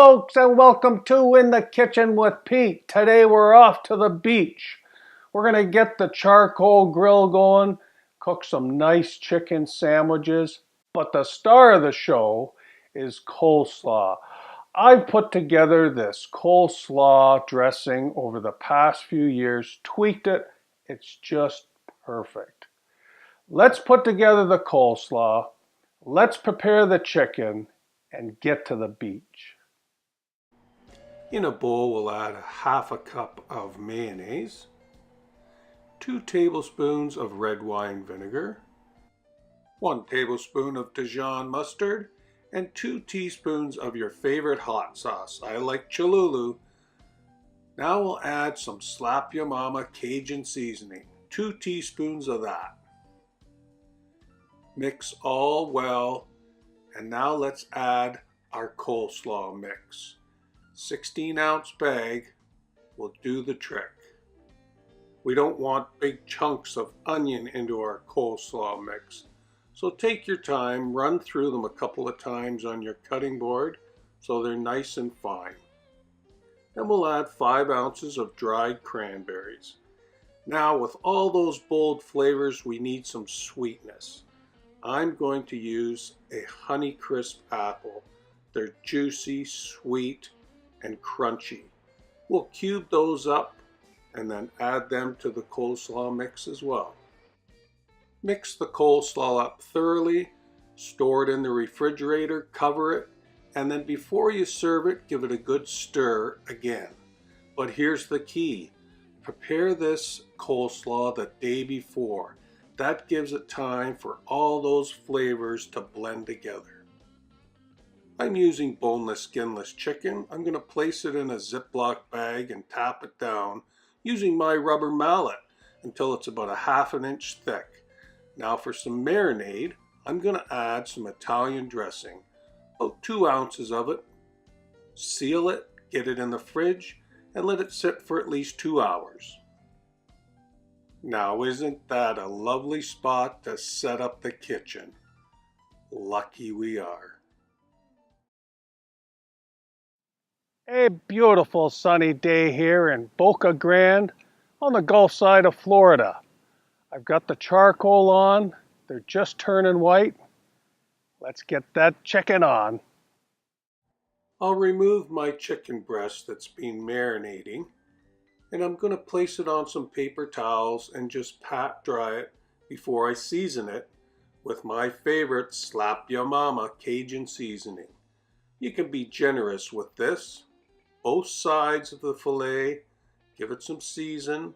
folks, and welcome to In the Kitchen with Pete. Today we're off to the beach. We're going to get the charcoal grill going, cook some nice chicken sandwiches, but the star of the show is coleslaw. I've put together this coleslaw dressing over the past few years, tweaked it. It's just perfect. Let's put together the coleslaw, let's prepare the chicken, and get to the beach. In a bowl, we'll add half a cup of mayonnaise, 2 tablespoons of red wine vinegar, 1 tablespoon of Dijon mustard, and 2 teaspoons of your favorite hot sauce. I like Cholula. Now we'll add some Slap Ya Mama Cajun seasoning, 2 teaspoons of that. Mix all well, and now let's add our coleslaw mix. 16-ounce bag will do the trick. We don't want big chunks of onion into our coleslaw mix. So take your time, run through them a couple of times on your cutting board so they're nice and fine. Then we'll add 5 ounces of dried cranberries. Now with all those bold flavors, we need some sweetness. I'm going to use a Honeycrisp apple. They're juicy, sweet, and crunchy. We'll cube those up and then add them to the coleslaw mix as well. Mix the coleslaw up thoroughly, store it in the refrigerator, cover it, and then before you serve it, give it a good stir again. But here's the key. Prepare this coleslaw the day before. That gives it time for all those flavors to blend together. I'm using Boneless Skinless Chicken. I'm going to place it in a ziplock bag and tap it down using my rubber mallet until it's about a ½ an inch thick. Now for some marinade, I'm going to add some Italian dressing, about 2 ounces of it. Seal it, get it in the fridge, and let it sit for at least 2 hours. Now isn't that a lovely spot to set up the kitchen? Lucky we are. A beautiful sunny day here in Boca Grande on the Gulf side of Florida. I've got the charcoal on. They're just turning white. Let's get that chicken on. I'll remove my chicken breast that's been marinating, and I'm going to place it on some paper towels and just pat dry it before I season it with my favorite Slap Ya Mama Cajun seasoning. You can be generous with this. Both sides of the fillet, give it some season,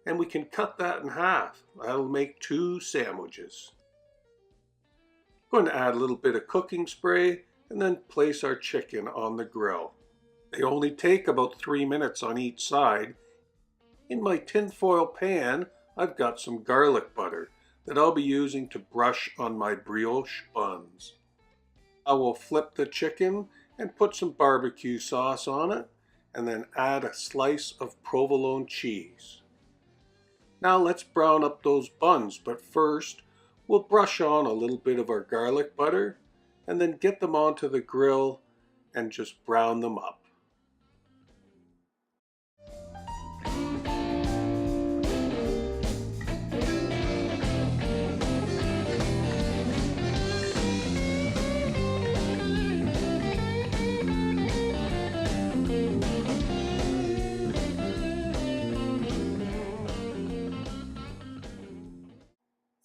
and we can cut that in half. That'll make 2 sandwiches. I'm going to add a little bit of cooking spray and then place our chicken on the grill. They only take about 3 minutes on each side. In my tinfoil pan, I've got some garlic butter that I'll be using to brush on my brioche buns. I will flip the chicken and put some barbecue sauce on it, and then add a slice of provolone cheese. Now let's brown up those buns, but first we'll brush on a little bit of our garlic butter and then get them onto the grill and just brown them up.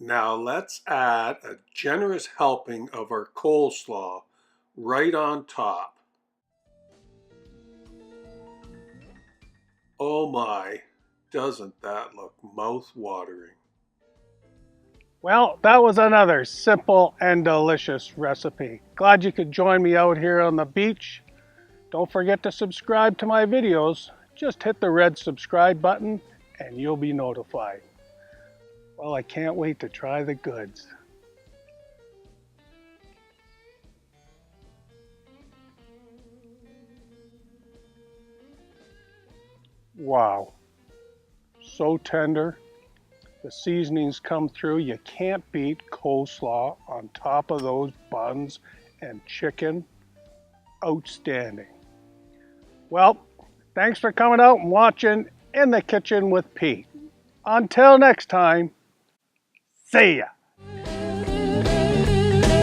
Now let's add a generous helping of our coleslaw right on top. Oh my, doesn't that look mouth-watering? Well, that was another simple and delicious recipe. Glad you could join me out here on the beach. Don't forget to subscribe to my videos. Just hit the red subscribe button and you'll be notified. Well, I can't wait to try the goods. Wow, so tender. The seasonings come through. You can't beat coleslaw on top of those buns and chicken. Outstanding. Well, thanks for coming out and watching In the Kitchen with Pete. Until next time, see ya.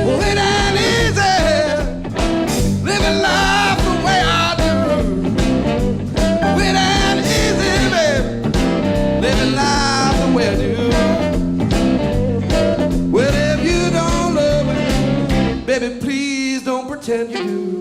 Well, it ain't easy living life the way I do. It ain't easy, baby, living life the way I do. Well, if you don't love me, baby, please don't pretend you do.